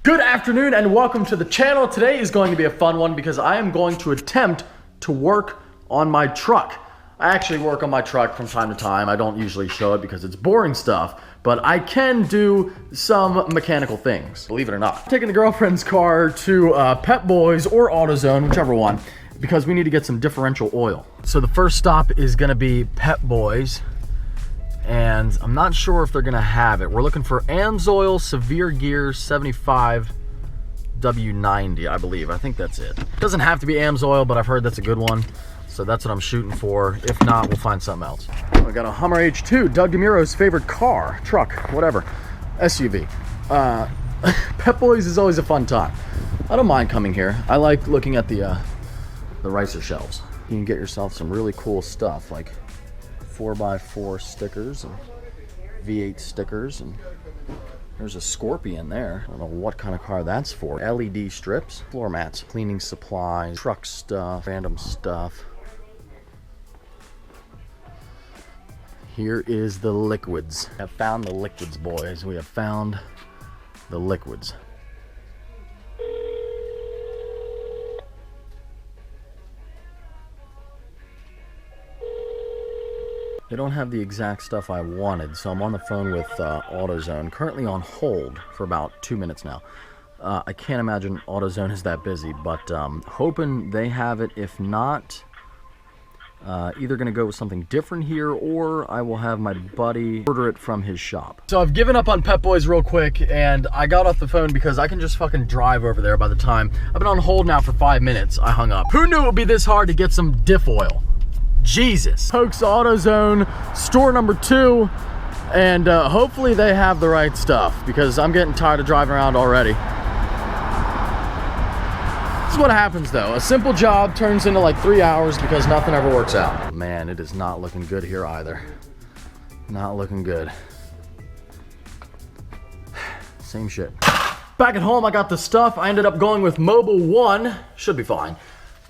Good afternoon and welcome to the channel. Today is going to be a fun one because I am going to attempt to work on my truck. I actually work on my truck from time to time. I don't usually show it because it's boring stuff, but I can do some mechanical things, believe it or not. I'm taking the girlfriend's car to Pep Boys or AutoZone, whichever one, because we need to get some differential oil. So the first stop is gonna be Pep Boys, and I'm not sure if they're gonna have it. We're looking for AMSOIL Severe Gear 75 W90, I believe. I think that's it. Doesn't have to be AMSOIL, but I've heard that's a good one. So that's what I'm shooting for. If not, we'll find something else. We got a Hummer H2, Doug DeMuro's favorite car, truck, whatever, SUV. Pep Boys is always a fun time. I don't mind coming here. I like looking at the ricer shelves. You can get yourself some really cool stuff like 4x4 stickers and V8 stickers, and there's a Scorpion there. I don't know what kind of car that's for. LED strips, floor mats, cleaning supplies, truck stuff, random stuff. Here is the liquids. I have found the liquids, boys. We have found the liquids. They don't have the exact stuff I wanted, so I'm on the phone with AutoZone, currently on hold for about 2 minutes now. I can't imagine AutoZone is that busy, but hoping they have it. If not, either going to go with something different here, or I will have my buddy order it from his shop. So I've given up on Pep Boys real quick, and I got off the phone because I can just fucking drive over there by the time. I've been on hold now for 5 minutes. I hung up. Who knew it would be this hard to get some diff oil? Jesus. Pokes AutoZone, store number 2, and hopefully they have the right stuff because I'm getting tired of driving around already. This is what happens though. A simple job turns into like 3 hours because nothing ever works out. Man, it is not looking good here either. Not looking good. Same shit. Back at home, I got the stuff. I ended up going with Mobile 1. Should be fine.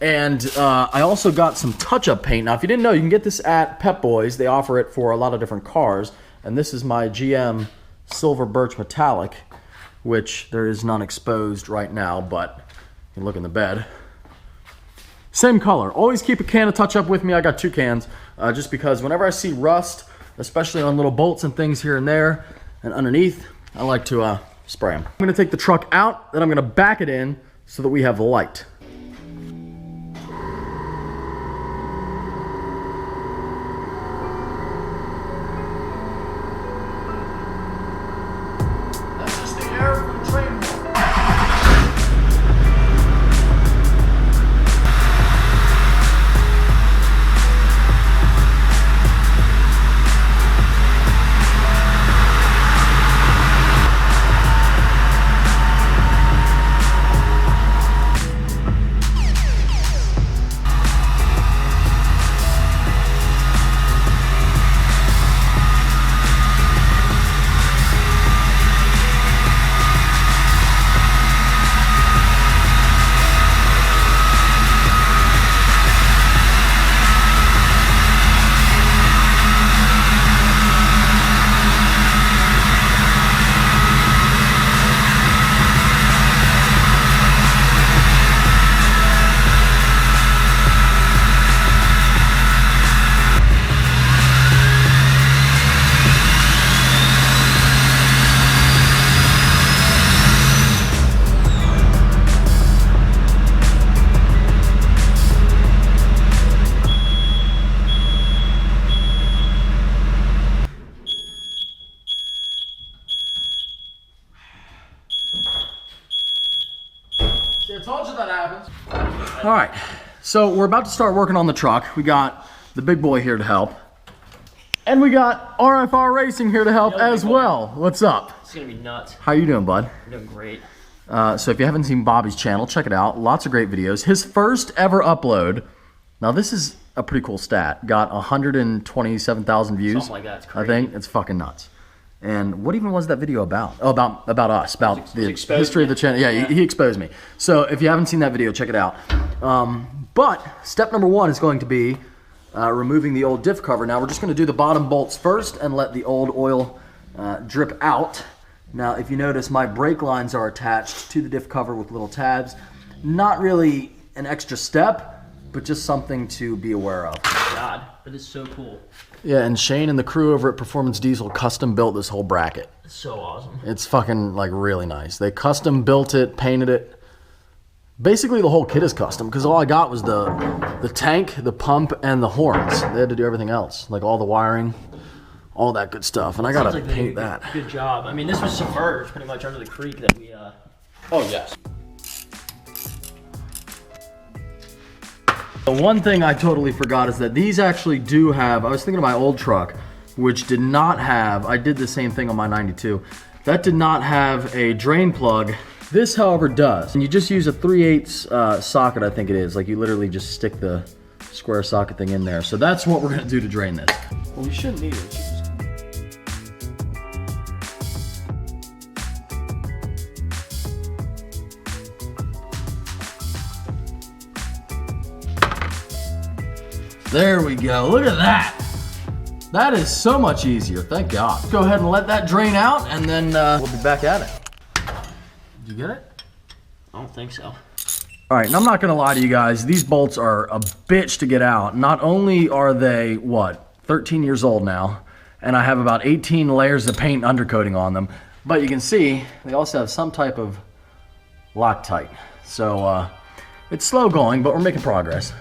And I also got some touch-up paint. Now, if you didn't know, you can get this at Pep Boys. They offer it for a lot of different cars. And this is my GM Silver Birch Metallic, which there is none exposed right now, but you can look in the bed. Same color. Always keep a can of touch-up with me. I got 2 cans, just because whenever I see rust, especially on little bolts and things here and there and underneath, I like to spray them. I'm going to take the truck out, then I'm going to back it in so that we have light. I told you that happens. All right, so we're about to start working on the truck. We got the big boy here to help, and we got RFR Racing here to help as well. What's up? It's gonna be nuts. How you doing, bud? I'm doing great. So if you haven't seen Bobby's channel, check it out. Lots of great videos. His first ever upload. Now this is a pretty cool stat. Got 127,000 views. Something like that. It's crazy. I think it's fucking nuts. And what even was that video about? Oh, about us, about the history of the channel. Yeah, he exposed me. So if you haven't seen that video, check it out. But step number one is going to be removing the old diff cover. Now we're just going to do the bottom bolts first and let the old oil drip out. Now, if you notice, my brake lines are attached to the diff cover with little tabs. Not really an extra step, but just something to be aware of. God, that is so cool. Yeah, and Shane and the crew over at Performance Diesel custom built this whole bracket. It's so awesome. It's fucking like really nice. They custom built it, painted it. Basically the whole kit is custom because all I got was the tank, the pump, and the horns. They had to do everything else, like all the wiring, all that good stuff. And I gotta paint that. Good job. I mean, this was submerged pretty much under the creek that we. Oh yes. The one thing I totally forgot is that these actually do have, I was thinking of my old truck, which did not have, I did the same thing on my 92. That did not have a drain plug. This, however, does. And you just use a 3/8 socket, I think it is. Like you literally just stick the square socket thing in there. So that's what we're gonna do to drain this. Well, we shouldn't need it. There we go, look at that. That is so much easier, thank God. Go ahead and let that drain out and then we'll be back at it. Did you get it? I don't think so. All right, and I'm not gonna lie to you guys, these bolts are a bitch to get out. Not only are they, what, 13 years old now, and I have about 18 layers of paint and undercoating on them, but you can see they also have some type of Loctite. So it's slow going, but we're making progress.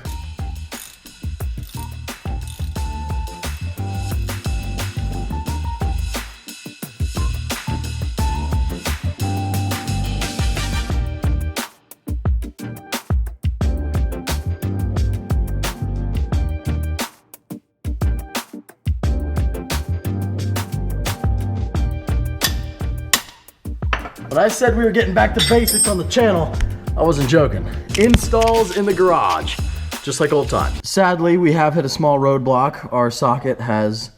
When I said we were getting back to basics on the channel, I wasn't joking. Installs in the garage, just like old times. Sadly, we have hit a small roadblock. Our socket has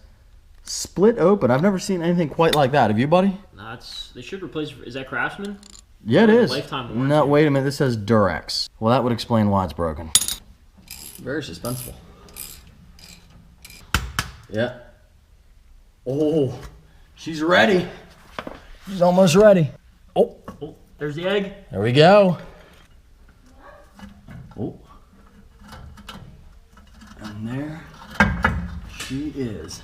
split open. I've never seen anything quite like that. Have you, buddy? Nah, they should replace, is that Craftsman? Yeah, it is. Lifetime warranty. No, wait a minute, this says Duramax. Well, that would explain why it's broken. Very suspenseful. Yeah. Oh, she's ready. She's almost ready. Oh, there's the egg. There we go. Oh. And there she is.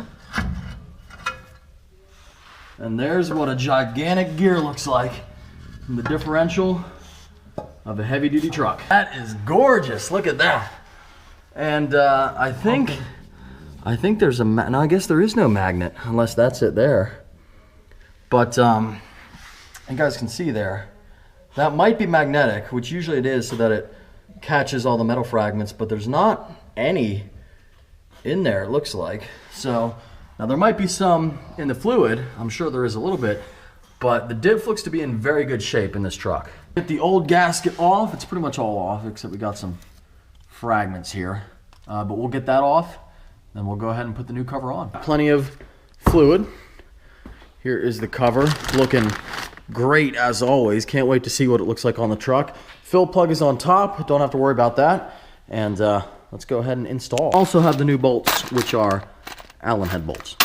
And there's what a gigantic gear looks like in the differential of a heavy duty truck. That is gorgeous. Look at that. And I think there's a, no, I guess there is no magnet unless that's it there. But you guys can see there, that might be magnetic, which usually it is so that it catches all the metal fragments, but there's not any in there, it looks like. So now there might be some in the fluid, I'm sure there is a little bit, but the diff looks to be in very good shape in this truck. Get the old gasket off, it's pretty much all off except we got some fragments here, but we'll get that off, then we'll go ahead and put the new cover on. Plenty of fluid. Here is the cover, looking great as always. Can't wait to see what it looks like on the truck. Fill plug is on top, don't have to worry about that. And let's go ahead and install. Also have the new bolts, which are Allen head bolts.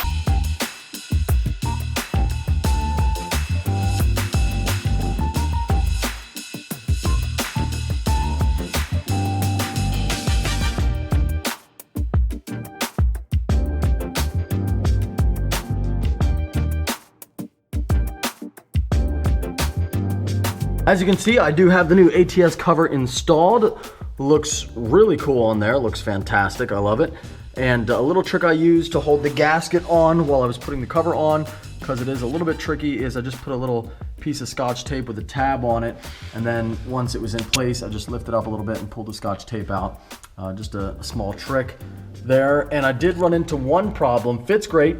As you can see, I do have the new ATS cover installed. Looks really cool on there, looks fantastic, I love it. And a little trick I used to hold the gasket on while I was putting the cover on, because it is a little bit tricky, is I just put a little piece of Scotch tape with a tab on it, and then once it was in place, I just lifted up a little bit and pulled the Scotch tape out. Just a small trick there. And I did run into one problem, fits great,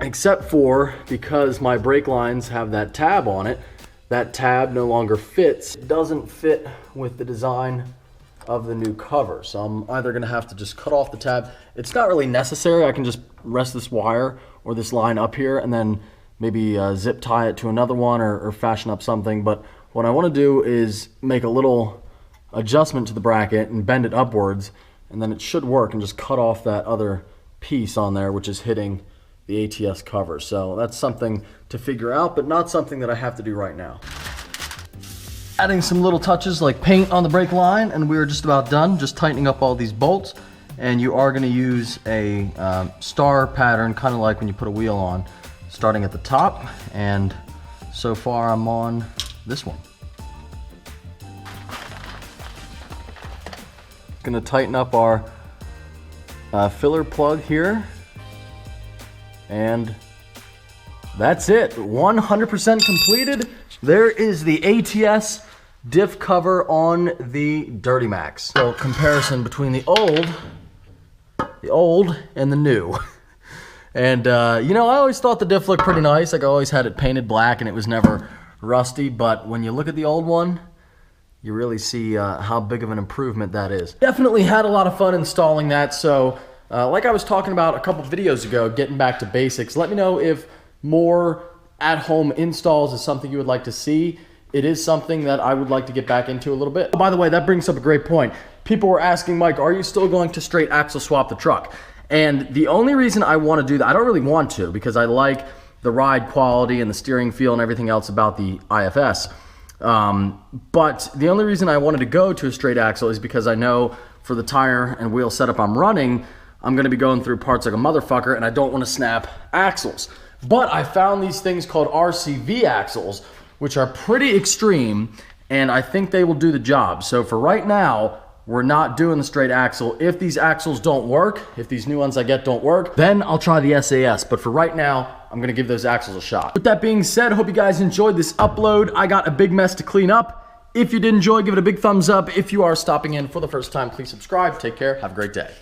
except for because my brake lines have that tab on it, that tab no longer fits. It doesn't fit with the design of the new cover. So I'm either gonna have to just cut off the tab. It's not really necessary. I can just rest this wire or this line up here and then maybe zip tie it to another one or fashion up something. But what I wanna do is make a little adjustment to the bracket and bend it upwards, and then it should work, and just cut off that other piece on there which is hitting the ATS cover. So that's something to figure out, but not something that I have to do right now. Adding some little touches like paint on the brake line, and we're just about done, just tightening up all these bolts. And you are gonna use a star pattern, kind of like when you put a wheel on, starting at the top. And so far I'm on this one. Gonna tighten up our filler plug here. And that's it, 100% completed. There is the ATS diff cover on the Duramax. So comparison between the old and the new. And you know, I always thought the diff looked pretty nice. Like I always had it painted black and it was never rusty, but when you look at the old one, you really see how big of an improvement that is. Definitely had a lot of fun installing that. So like I was talking about a couple videos ago, getting back to basics, let me know if more at-home installs is something you would like to see. It is something that I would like to get back into a little bit. Oh, by the way, that brings up a great point. People were asking, Mike, are you still going to straight axle swap the truck? And the only reason I want to do that, I don't really want to, because I like the ride quality and the steering feel and everything else about the IFS. But the only reason I wanted to go to a straight axle is because I know for the tire and wheel setup I'm running, I'm going to be going through parts like a motherfucker, and I don't want to snap axles. But I found these things called RCV axles, which are pretty extreme, and I think they will do the job. So for right now, we're not doing the straight axle. If these axles don't work, if these new ones I get don't work, then I'll try the SAS. But for right now, I'm gonna give those axles a shot. With that being said, I hope you guys enjoyed this upload. I got a big mess to clean up. If you did enjoy, give it a big thumbs up. If you are stopping in for the first time, please subscribe. Take care. Have a great day.